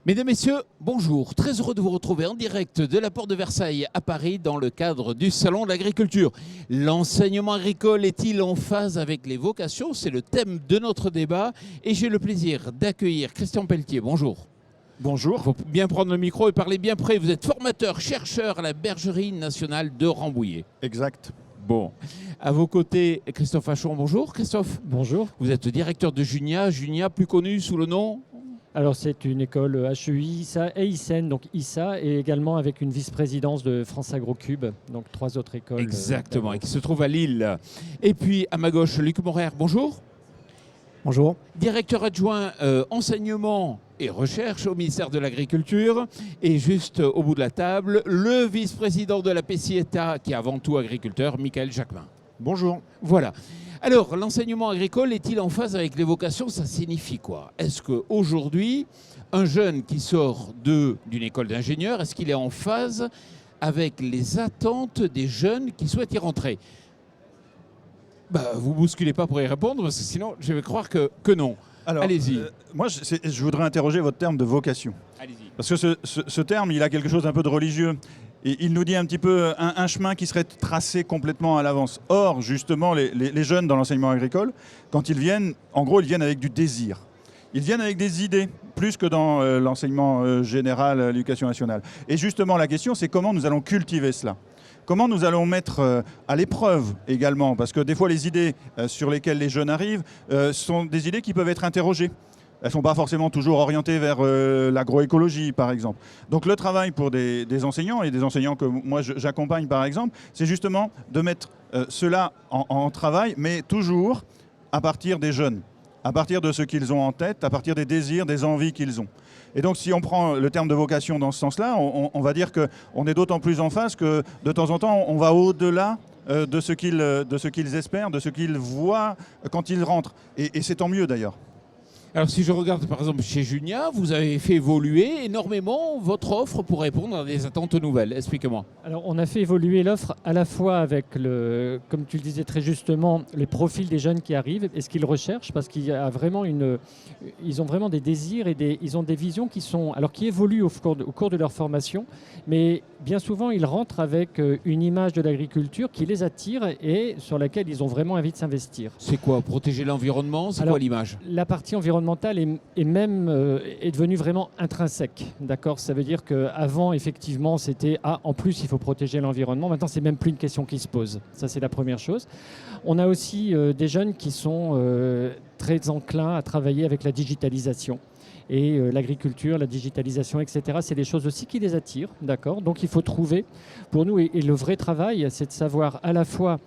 Mesdames, Messieurs, bonjour. Très heureux de vous retrouver en direct de la Porte de Versailles à Paris dans le cadre du Salon de l'Agriculture. L'enseignement agricole est-il en phase avec les vocations? C'est le thème de notre débat et j'ai le plaisir d'accueillir Christian Pelletier. Bonjour. Bonjour. Il faut bien prendre le micro et parler bien près. Vous êtes formateur, chercheur à la Bergerie nationale de Rambouillet. Exact. Bon. À vos côtés, Christophe Achon. Bonjour Christophe. Bonjour. Vous êtes directeur de Junia. Junia, plus connu sous le nom? Alors c'est une école HEI, ISA et ICEN, donc ISA, et également avec une vice-présidence de France Agrocube, donc 3 autres écoles. Exactement, et qui se trouve à Lille. Et puis à ma gauche, Luc Morer, bonjour. Bonjour. Directeur adjoint enseignement et recherche au ministère de l'Agriculture. Et juste au bout de la table, le vice-président de la PCIETA, qui est avant tout agriculteur, Michael Jacquemin. Bonjour. Voilà. Alors, l'enseignement agricole est-il en phase avec les vocations? Ça signifie quoi? Est-ce qu'aujourd'hui, un jeune qui sort d'une école d'ingénieur, est-ce qu'il est en phase avec les attentes des jeunes qui souhaitent y rentrer? Vous ne bousculez pas pour y répondre, parce que sinon, je vais croire que non. Alors, allez-y. Moi, je voudrais interroger votre terme de vocation. Allez-y. Parce que ce terme, il a quelque chose d'un peu de religieux. Et il nous dit un petit peu un chemin qui serait tracé complètement à l'avance. Or, justement, les jeunes dans l'enseignement agricole, quand ils viennent, en gros, ils viennent avec du désir. Ils viennent avec des idées, plus que dans l'enseignement général, l'éducation nationale. Et justement, la question, c'est comment nous allons cultiver cela? Comment nous allons mettre à l'épreuve également? Parce que des fois, les idées sur lesquelles les jeunes arrivent sont des idées qui peuvent être interrogées. Elles ne sont pas forcément toujours orientées vers l'agroécologie, par exemple. Donc le travail pour des enseignants, et des enseignants que moi j'accompagne, par exemple, c'est justement de mettre cela en travail, mais toujours à partir des jeunes, à partir de ce qu'ils ont en tête, à partir des désirs, des envies qu'ils ont. Et donc si on prend le terme de vocation dans ce sens-là, on va dire qu'on est d'autant plus en phase que de temps en temps, on va au-delà de ce qu'ils espèrent, de ce qu'ils voient quand ils rentrent. Et c'est tant mieux d'ailleurs. Alors si je regarde par exemple chez Junia, vous avez fait évoluer énormément votre offre pour répondre à des attentes nouvelles. Expliquez-moi. Alors on a fait évoluer l'offre à la fois avec, comme tu le disais très justement, les profils des jeunes qui arrivent et ce qu'ils recherchent, parce qu'ils ont vraiment des désirs et ils ont des visions qui évoluent au cours de leur formation, mais bien souvent ils rentrent avec une image de l'agriculture qui les attire et sur laquelle ils ont vraiment envie de s'investir. C'est quoi? Protéger l'environnement? C'est quoi l'image? La partie environnementale est devenue vraiment intrinsèque. D'accord, ça veut dire qu'avant, effectivement, c'était en plus, il faut protéger l'environnement. Maintenant, c'est même plus une question qui se pose. Ça, c'est la première chose. On a aussi des jeunes qui sont très enclins à travailler avec la digitalisation. Et l'agriculture, la digitalisation, etc., c'est des choses aussi qui les attirent. D'accord, donc il faut trouver, pour nous, et le vrai travail, c'est de savoir à la fois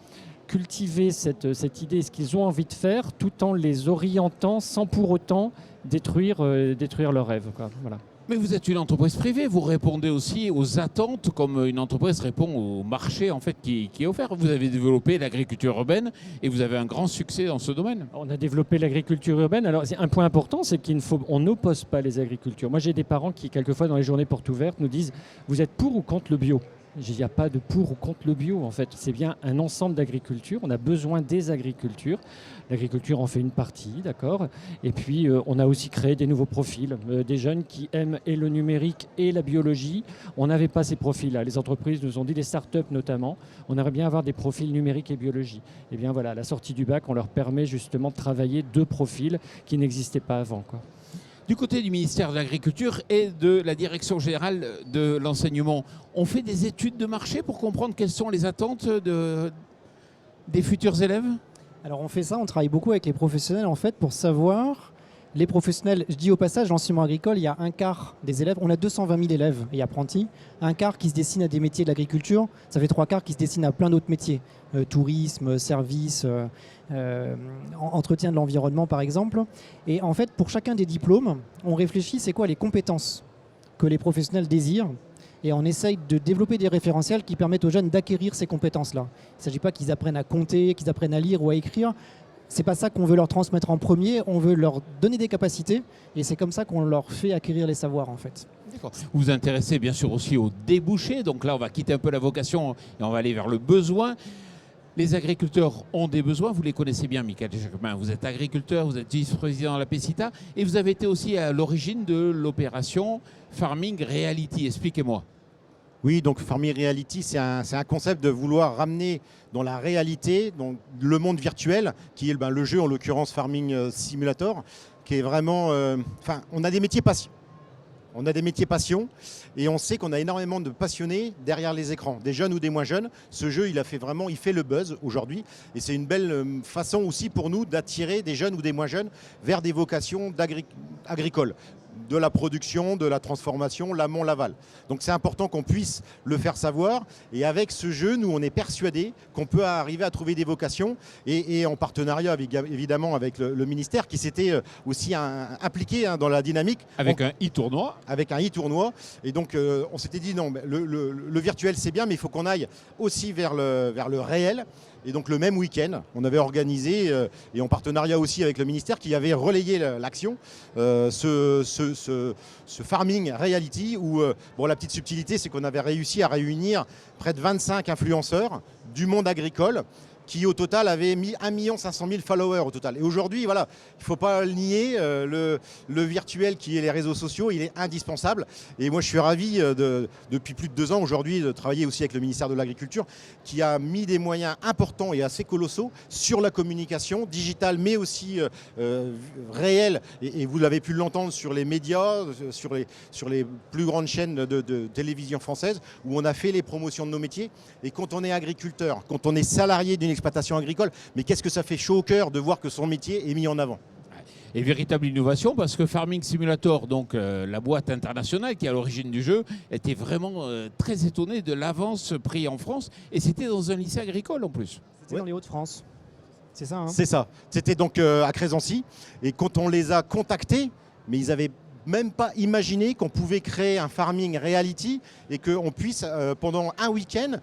cultiver cette idée, ce qu'ils ont envie de faire, tout en les orientant sans pour autant détruire leurs rêves. Voilà. Mais vous êtes une entreprise privée, vous répondez aussi aux attentes comme une entreprise répond au marché en fait, qui est offert. Vous avez développé l'agriculture urbaine et vous avez un grand succès dans ce domaine. On a développé l'agriculture urbaine. Alors un point important, c'est qu'on n'oppose pas les agricultures. Moi j'ai des parents qui quelquefois dans les journées portes ouvertes nous disent « Vous êtes pour ou contre le bio ?» Il n'y a pas de pour ou contre le bio, en fait. C'est bien un ensemble d'agriculture. On a besoin des agricultures. L'agriculture en fait une partie, d'accord. Et puis, on a aussi créé des nouveaux profils. Des jeunes qui aiment et le numérique et la biologie. On n'avait pas ces profils-là. Les entreprises nous ont dit, les startups notamment, on aimerait bien avoir des profils numérique et biologie. Et bien voilà, à la sortie du bac, on leur permet justement de travailler 2 profils qui n'existaient pas avant, quoi. Du côté du ministère de l'Agriculture et de la Direction générale de l'enseignement, on fait des études de marché pour comprendre quelles sont les attentes des futurs élèves? Alors on fait ça, on travaille beaucoup avec les professionnels en fait pour savoir, les professionnels, je dis au passage, l'enseignement agricole, il y a un quart des élèves, on a 220 000 élèves et apprentis, un quart qui se destinent à des métiers de l'agriculture, ça fait 3 quarts qui se destinent à plein d'autres métiers, tourisme, services, entretien de l'environnement par exemple. Et en fait, pour chacun des diplômes, on réfléchit c'est quoi les compétences que les professionnels désirent et on essaye de développer des référentiels qui permettent aux jeunes d'acquérir ces compétences-là. Il ne s'agit pas qu'ils apprennent à compter, qu'ils apprennent à lire ou à écrire. c'est pas ça qu'on veut leur transmettre en premier, on veut leur donner des capacités et c'est comme ça qu'on leur fait acquérir les savoirs en fait. D'accord. Vous vous intéressez bien sûr aussi aux débouchés, donc là on va quitter un peu la vocation et on va aller vers le besoin. Les agriculteurs ont des besoins, vous les connaissez bien, Michael Jacquemin. Vous êtes agriculteur, vous êtes vice-président de la PECITA et vous avez été aussi à l'origine de l'opération Farming Reality. Expliquez-moi. Oui, donc Farming Reality, c'est un concept de vouloir ramener dans la réalité, donc le monde virtuel, qui est le jeu, en l'occurrence Farming Simulator, qui est vraiment... on a des métiers passion. On a des métiers passion et on sait qu'on a énormément de passionnés derrière les écrans, des jeunes ou des moins jeunes. Ce jeu, il fait le buzz aujourd'hui et c'est une belle façon aussi pour nous d'attirer des jeunes ou des moins jeunes vers des vocations agricoles, de la production, de la transformation, l'amont, l'aval. Donc c'est important qu'on puisse le faire savoir et avec ce jeu, nous on est persuadés qu'on peut arriver à trouver des vocations et en partenariat évidemment avec le ministère qui s'était aussi impliqué dans la dynamique. Avec un e-tournoi. Avec un e-tournoi et donc on s'était dit non, le virtuel c'est bien mais il faut qu'on aille aussi vers le réel. Et donc le même week-end, on avait organisé, et en partenariat aussi avec le ministère qui avait relayé l'action, ce Farming Reality où, la petite subtilité, c'est qu'on avait réussi à réunir près de 25 influenceurs du monde agricole qui au total avait mis 1 500 000 followers au total. Et aujourd'hui, voilà, il ne faut pas le nier, le virtuel qui est les réseaux sociaux, il est indispensable. Et moi, je suis ravi depuis plus de 2 ans aujourd'hui de travailler aussi avec le ministère de l'Agriculture qui a mis des moyens importants et assez colossaux sur la communication digitale, mais aussi réelle. Et vous l'avez pu l'entendre sur les médias, sur les plus grandes chaînes de télévision française, où on a fait les promotions de nos métiers. Et quand on est agriculteur, quand on est salarié d'une exploitation agricole, mais qu'est-ce que ça fait chaud au cœur de voir que son métier est mis en avant. Et véritable innovation parce que Farming Simulator, donc la boîte internationale qui est à l'origine du jeu, était vraiment très étonnée de l'avance prise en France et c'était dans un lycée agricole en plus. C'était dans les Hauts-de-France. C'est ça, hein? C'est ça. C'était donc à Crésancy et quand on les a contactés, mais ils avaient même pas imaginé qu'on pouvait créer un Farming Reality et qu'on puisse pendant un week-end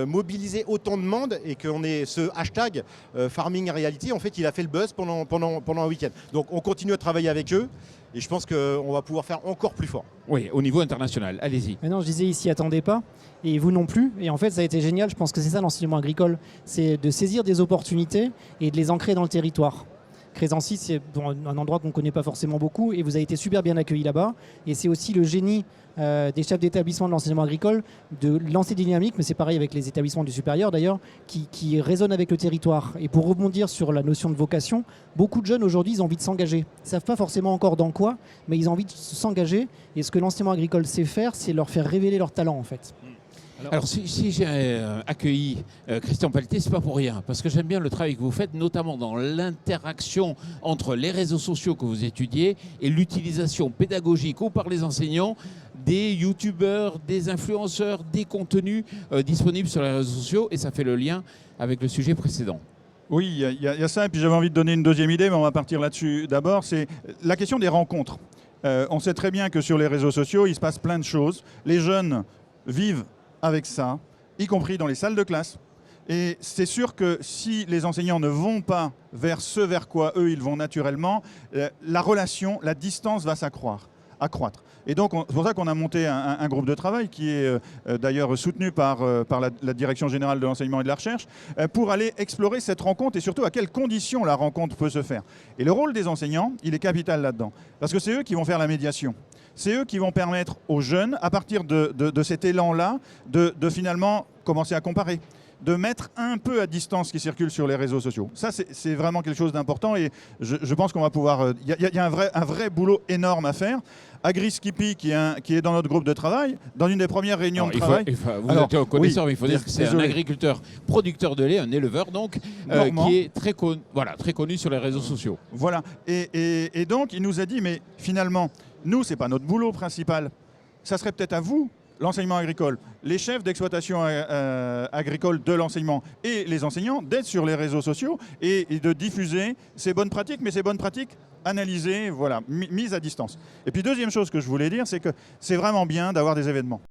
mobiliser autant de monde et qu'on ait ce hashtag Farming Reality. En fait, il a fait le buzz pendant un week-end. Donc on continue à travailler avec eux et je pense qu'on va pouvoir faire encore plus fort. Oui, au niveau international. Allez-y. Mais non, je disais, ils s'y attendaient pas et vous non plus. Et en fait, ça a été génial. Je pense que c'est ça l'enseignement agricole. C'est de saisir des opportunités et de les ancrer dans le territoire. Crésancy, c'est un endroit qu'on ne connaît pas forcément beaucoup et vous avez été super bien accueillis là-bas. Et c'est aussi le génie des chefs d'établissement de l'enseignement agricole de lancer des dynamiques, mais c'est pareil avec les établissements du supérieur d'ailleurs, qui résonnent avec le territoire. Et pour rebondir sur la notion de vocation, beaucoup de jeunes aujourd'hui, ils ont envie de s'engager. Ils ne savent pas forcément encore dans quoi, mais ils ont envie de s'engager. Et ce que l'enseignement agricole sait faire, c'est leur faire révéler leur talent en fait. Alors si j'ai accueilli Christian Pelletier, c'est pas pour rien, parce que j'aime bien le travail que vous faites, notamment dans l'interaction entre les réseaux sociaux que vous étudiez et l'utilisation pédagogique ou par les enseignants des youtubeurs, des influenceurs, des contenus disponibles sur les réseaux sociaux, et ça fait le lien avec le sujet précédent. Oui, il y a ça, et puis j'avais envie de donner une deuxième idée, mais on va partir là-dessus d'abord, c'est la question des rencontres. On sait très bien que sur les réseaux sociaux, il se passe plein de choses. Les jeunes vivent avec ça, y compris dans les salles de classe. Et c'est sûr que si les enseignants ne vont pas vers ce vers quoi eux, ils vont naturellement, la relation, la distance va accroître. Et donc, c'est pour ça qu'on a monté un groupe de travail qui est d'ailleurs soutenu par la Direction générale de l'enseignement et de la recherche pour aller explorer cette rencontre et surtout à quelles conditions la rencontre peut se faire. Et le rôle des enseignants, il est capital là-dedans. Parce que c'est eux qui vont faire la médiation. C'est eux qui vont permettre aux jeunes, à partir de cet élan-là, de finalement commencer à comparer, de mettre un peu à distance ce qui circule sur les réseaux sociaux. Ça, c'est vraiment quelque chose d'important et je pense qu'on va pouvoir... Il y a un vrai boulot énorme à faire. AgriSkippy, qui est dans notre groupe de travail, dans une des premières réunions de travail... Vous êtes un connaisseur, mais il faut dire que c'est un agriculteur producteur de lait, un éleveur donc, qui est très connu sur les réseaux sociaux. Voilà. Et donc, il nous a dit, mais finalement... Nous, ce n'est pas notre boulot principal. Ça serait peut-être à vous, l'enseignement agricole, les chefs d'exploitation agricole de l'enseignement et les enseignants, d'être sur les réseaux sociaux et de diffuser ces bonnes pratiques, mais ces bonnes pratiques analysées, voilà, mises à distance. Et puis, deuxième chose que je voulais dire, c'est que c'est vraiment bien d'avoir des événements.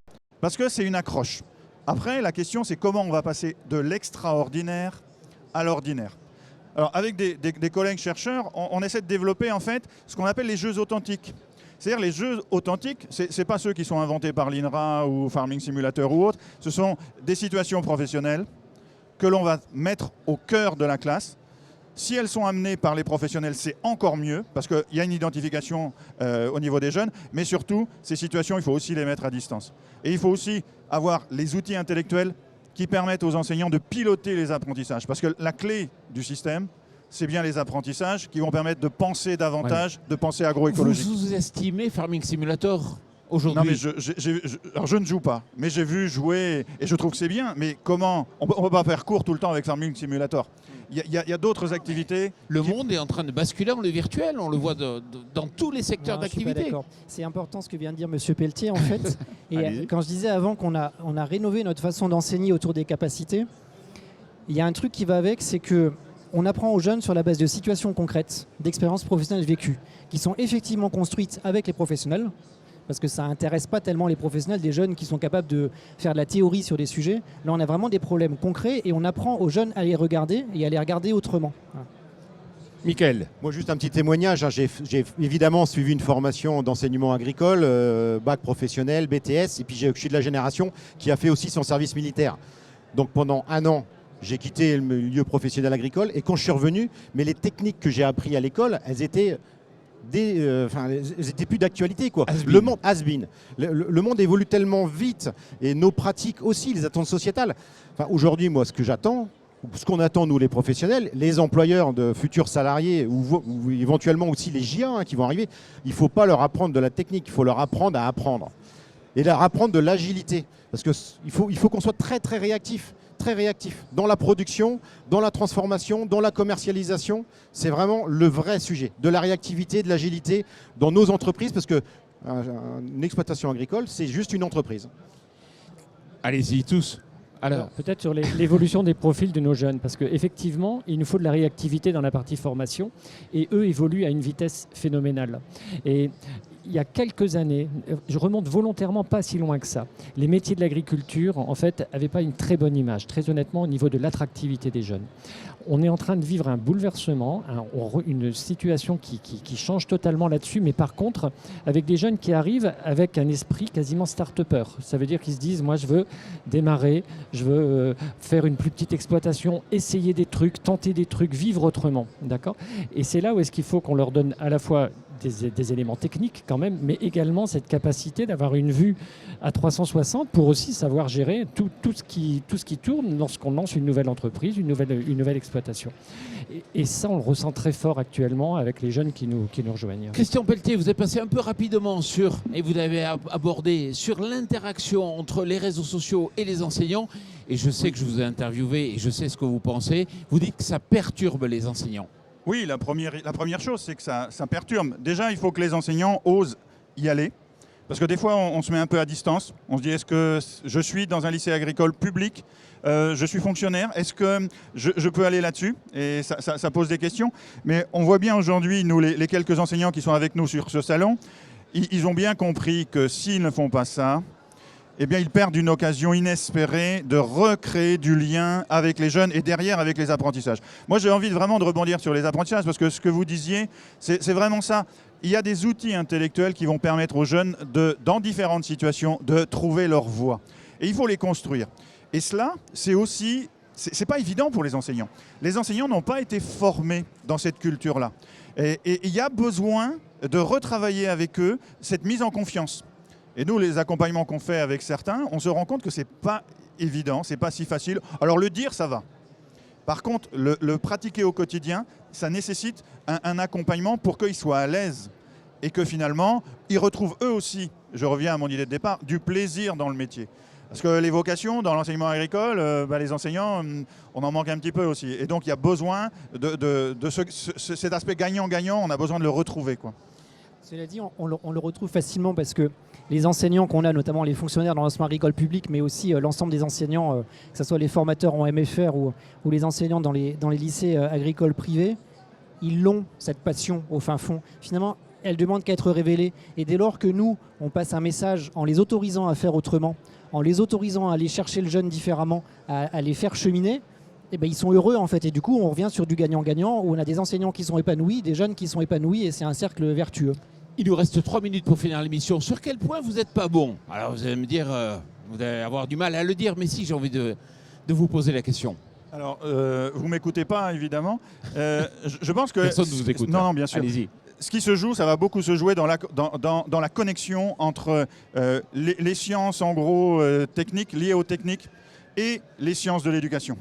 Parce que c'est une accroche. Après, la question, c'est comment on va passer de l'extraordinaire à l'ordinaire. Alors, avec des collègues chercheurs, on essaie de développer en fait ce qu'on appelle les jeux authentiques. C'est-à-dire les jeux authentiques, ce n'est pas ceux qui sont inventés par l'INRA ou Farming Simulator ou autres, ce sont des situations professionnelles que l'on va mettre au cœur de la classe. Si elles sont amenées par les professionnels, c'est encore mieux, parce qu'il y a une identification au niveau des jeunes, mais surtout, ces situations, il faut aussi les mettre à distance. Et il faut aussi avoir les outils intellectuels qui permettent aux enseignants de piloter les apprentissages, parce que la clé du système, c'est bien les apprentissages qui vont permettre de penser davantage, de penser agroécologique. Vous sous-estimez Farming Simulator aujourd'hui? Non, mais alors je ne joue pas, mais j'ai vu jouer et je trouve que c'est bien. Mais comment? On ne peut pas faire court tout le temps avec Farming Simulator. Il y a d'autres activités. Le monde est en train de basculer en le virtuel, on le voit dans tous les secteurs Non, je suis pas d'activité. d'accord. C'est important ce que vient de dire M. Pelletier en fait. Et Allez-y. quand je disais avant qu'on a rénové notre façon d'enseigner autour des capacités, il y a un truc qui va avec, c'est que on apprend aux jeunes sur la base de situations concrètes, d'expériences professionnelles vécues, qui sont effectivement construites avec les professionnels, parce que ça n'intéresse pas tellement les professionnels des jeunes qui sont capables de faire de la théorie sur des sujets. Là, on a vraiment des problèmes concrets et on apprend aux jeunes à les regarder et à les regarder autrement. Voilà. Mickaël. Moi, juste un petit témoignage. J'ai évidemment suivi une formation d'enseignement agricole, bac professionnel, BTS, et puis je suis de la génération qui a fait aussi son service militaire. Donc pendant 1 an, j'ai quitté le milieu professionnel agricole, et quand je suis revenu, mais les techniques que j'ai apprises à l'école, elles étaient plus d'actualité, quoi. Has-been. Le monde has-been. Le monde évolue tellement vite, et nos pratiques aussi, les attentes sociétales. Enfin, aujourd'hui, moi, ce que j'attends, ce qu'on attend, nous, les professionnels, les employeurs de futurs salariés, ou éventuellement aussi les JA qui vont arriver, il ne faut pas leur apprendre de la technique, il faut leur apprendre à apprendre. Et leur apprendre de l'agilité. Parce qu'il faut qu'on soit très, très réactif. Très réactif dans la production, dans la transformation, dans la commercialisation. C'est vraiment le vrai sujet, de la réactivité, de l'agilité dans nos entreprises, parce qu'une exploitation agricole, c'est juste une entreprise. Allez-y tous. Alors, Peut-être sur l'évolution des profils de nos jeunes, parce qu'effectivement, il nous faut de la réactivité dans la partie formation, et eux évoluent à une vitesse phénoménale. Et il y a quelques années, je remonte volontairement pas si loin que ça, les métiers de l'agriculture, en fait, n'avaient pas une très bonne image, très honnêtement, au niveau de l'attractivité des jeunes. On est en train de vivre un bouleversement, une situation qui change totalement là-dessus, mais par contre, avec des jeunes qui arrivent avec un esprit quasiment start-upper. Ça veut dire qu'ils se disent, moi je veux démarrer, je veux faire une plus petite exploitation, essayer des trucs, tenter des trucs, vivre autrement. D'accord ? Et c'est là où est-ce qu'il faut qu'on leur donne à la fois des éléments techniques quand même, mais également cette capacité d'avoir une vue à 360 pour aussi savoir gérer tout ce qui tourne lorsqu'on lance une nouvelle entreprise, une nouvelle exploitation. Et ça, on le ressent très fort actuellement avec les jeunes qui nous rejoignent. Christian Pelletier, vous êtes passé un peu rapidement et vous avez abordé sur l'interaction entre les réseaux sociaux et les enseignants. Et je sais que je vous ai interviewé et je sais ce que vous pensez. Vous dites que ça perturbe les enseignants. Oui, la première chose, c'est que ça perturbe. Déjà, il faut que les enseignants osent y aller. Parce que des fois, on se met un peu à distance. On se dit, est-ce que je suis dans un lycée agricole public ? Je suis fonctionnaire. Est-ce que je peux aller là-dessus ? Et ça pose des questions. Mais on voit bien aujourd'hui, nous, les quelques enseignants qui sont avec nous sur ce salon, ils ont bien compris que s'ils ne font pas ça, eh bien, ils perdent une occasion inespérée de recréer du lien avec les jeunes et derrière avec les apprentissages. Moi, j'ai envie vraiment de rebondir sur les apprentissages parce que ce que vous disiez, c'est vraiment ça. Il y a des outils intellectuels qui vont permettre aux jeunes, dans différentes situations, de trouver leur voie. Et il faut les construire. Et cela, c'est aussi... C'est pas évident pour les enseignants. Les enseignants n'ont pas été formés dans cette culture-là. Et il y a besoin de retravailler avec eux cette mise en confiance. Et nous, les accompagnements qu'on fait avec certains, on se rend compte que c'est pas évident, c'est pas si facile. Alors le dire, ça va. Par contre, le pratiquer au quotidien, ça nécessite un accompagnement pour qu'ils soient à l'aise et que finalement, ils retrouvent eux aussi, je reviens à mon idée de départ, du plaisir dans le métier. Parce que les vocations dans l'enseignement agricole, les enseignants, on en manque un petit peu aussi. Et donc, il y a besoin de cet aspect gagnant-gagnant, on a besoin de le retrouver, quoi. Cela dit, on le retrouve facilement parce que les enseignants qu'on a, notamment les fonctionnaires dans l'enseignement agricole public, mais aussi l'ensemble des enseignants, que ce soit les formateurs en MFR ou les enseignants dans les lycées agricoles privés, ils ont cette passion au fin fond. Finalement, elle demande qu'à être révélée. Et dès lors que nous, on passe un message en les autorisant à faire autrement, en les autorisant à aller chercher le jeune différemment, à les faire cheminer, eh ben, ils sont heureux en fait. Et du coup, on revient sur du gagnant-gagnant où on a des enseignants qui sont épanouis, des jeunes qui sont épanouis et c'est un cercle vertueux. Il nous reste 3 minutes pour finir l'émission. Sur quel point vous n'êtes pas bon? Alors vous allez me dire, vous allez avoir du mal à le dire, mais si, j'ai envie de vous poser la question. Alors, vous m'écoutez pas, évidemment. Je pense que... Personne ne vous écoute. Non, non, bien sûr. Allez-y. Ce qui se joue, ça va beaucoup se jouer dans la connexion entre les sciences, en gros, techniques, liées aux techniques, et les sciences de l'éducation.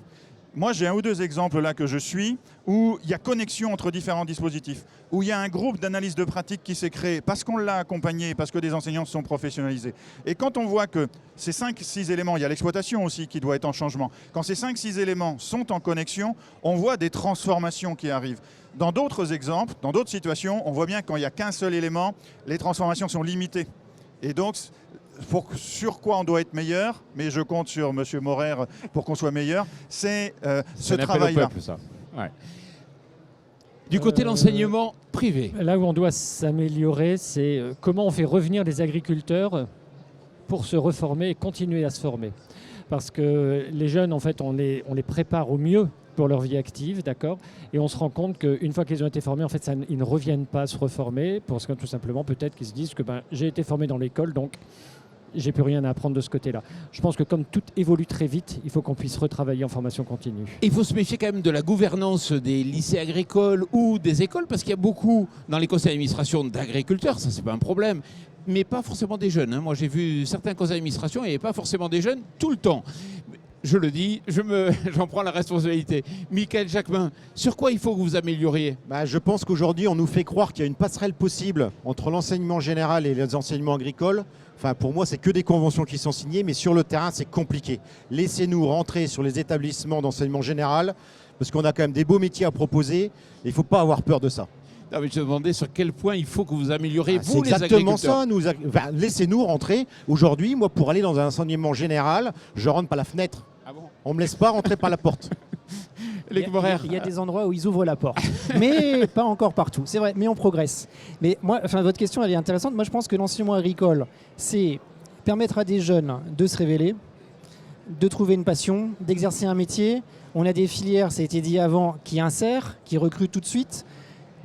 Moi, j'ai un ou deux exemples là que je suis, où il y a connexion entre différents dispositifs, où il y a un groupe d'analyse de pratique qui s'est créé parce qu'on l'a accompagné, parce que des enseignants se sont professionnalisés. Et quand on voit que ces 5-6 éléments, il y a l'exploitation aussi qui doit être en changement, quand ces 5-6 éléments sont en connexion, on voit des transformations qui arrivent. Dans d'autres exemples, dans d'autres situations, on voit bien que quand il n'y a qu'un seul élément, les transformations sont limitées. Et donc, sur quoi on doit être meilleur, mais je compte sur M. Morer pour qu'on soit meilleur, c'est ce travail-là. Ouais. Du côté de l'enseignement privé. Là où on doit s'améliorer, c'est comment on fait revenir les agriculteurs pour se reformer et continuer à se former. Parce que les jeunes, en fait, on les prépare au mieux pour leur vie active, d'accord. Et on se rend compte qu'une fois qu'ils ont été formés, en fait, ils ne reviennent pas se reformer, parce que tout simplement, peut-être qu'ils se disent que j'ai été formé dans l'école, donc j'ai plus rien à apprendre de ce côté-là. Je pense que comme tout évolue très vite, il faut qu'on puisse retravailler en formation continue. Il faut se méfier quand même de la gouvernance des lycées agricoles ou des écoles, parce qu'il y a beaucoup dans les conseils d'administration d'agriculteurs, ça c'est pas un problème, mais pas forcément des jeunes. Moi j'ai vu certains conseils d'administration, il n'y avait pas forcément des jeunes tout le temps. Je le dis, j'en prends la responsabilité. Michael Jacquemin, sur quoi il faut que vous amélioriez? Je pense qu'aujourd'hui, on nous fait croire qu'il y a une passerelle possible entre l'enseignement général et les enseignements agricoles. Enfin, pour moi, c'est que des conventions qui sont signées, mais sur le terrain, c'est compliqué. Laissez-nous rentrer sur les établissements d'enseignement général, parce qu'on a quand même des beaux métiers à proposer, et il ne faut pas avoir peur de ça. Non, mais je demandais sur quel point il faut que vous amélioriez, C'est vous les exactement agriculteurs. ça. Laissez-nous rentrer. Aujourd'hui, moi, pour aller dans un enseignement général, je rentre par la fenêtre. Ah bon? On ne me laisse pas rentrer par la porte. Les Morer. Il y a des endroits où ils ouvrent la porte, mais pas encore partout. C'est vrai, mais on progresse. Mais moi, votre question, elle est intéressante. Moi, je pense que l'enseignement agricole, c'est permettre à des jeunes de se révéler, de trouver une passion, d'exercer un métier. On a des filières, ça a été dit avant, qui insèrent, qui recrutent tout de suite.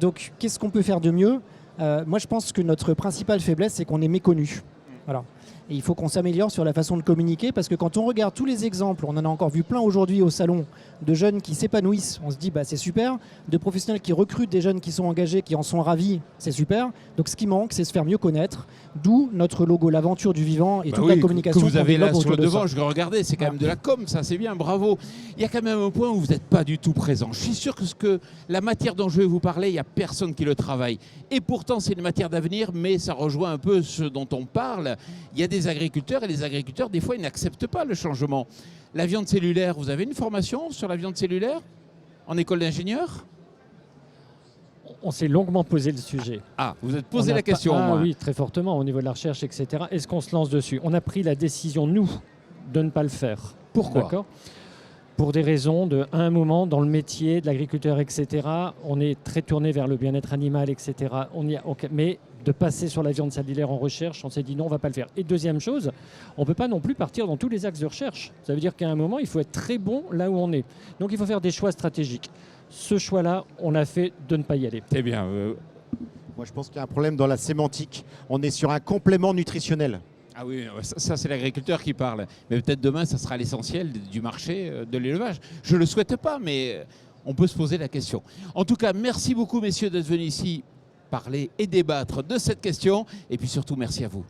Donc, qu'est-ce qu'on peut faire de mieux? Moi, je pense que notre principale faiblesse, c'est qu'on est méconnu. Voilà. Et il faut qu'on s'améliore sur la façon de communiquer, parce que quand on regarde tous les exemples, on en a encore vu plein aujourd'hui au salon, de jeunes qui s'épanouissent, on se dit c'est super, de professionnels qui recrutent des jeunes qui sont engagés, qui en sont ravis, c'est super. Donc ce qui manque, c'est se faire mieux connaître, d'où notre logo, l'aventure du vivant et toute la communication que vous avez là qu'on sur le développe autour devant. de ça. Je regardais, c'est quand même de la com, ça c'est bien, bravo. Il y a quand même un point où vous n'êtes pas du tout présent. Je suis sûr que la matière dont je vais vous parler, il n'y a personne qui le travaille. Et pourtant c'est une matière d'avenir, mais ça rejoint un peu ce dont on parle. Il y a des agriculteurs et les agriculteurs, des fois, ils n'acceptent pas le changement. La viande cellulaire, vous avez une formation sur la viande cellulaire en école d'ingénieur? On s'est longuement posé le sujet. Ah, vous êtes posé On a la question, pas- moi. Oui, très fortement, au niveau de la recherche, etc. Est-ce qu'on se lance dessus? On a pris la décision, nous, de ne pas le faire. Pourquoi? D'accord. Pour des raisons à un moment, dans le métier de l'agriculteur, etc., on est très tourné vers le bien-être animal, etc. Mais de passer sur la viande cellulaire en recherche, on s'est dit non, on ne va pas le faire. Et deuxième chose, on ne peut pas non plus partir dans tous les axes de recherche. Ça veut dire qu'à un moment, il faut être très bon là où on est. Donc il faut faire des choix stratégiques. Ce choix-là, on a fait de ne pas y aller. C'est bien. Moi, je pense qu'il y a un problème dans la sémantique. On est sur un complément nutritionnel. Ah oui, ça c'est l'agriculteur qui parle. Mais peut-être demain, ça sera l'essentiel du marché de l'élevage. Je ne le souhaite pas, mais on peut se poser la question. En tout cas, merci beaucoup, messieurs, d'être venus ici parler et débattre de cette question. Et puis surtout, merci à vous.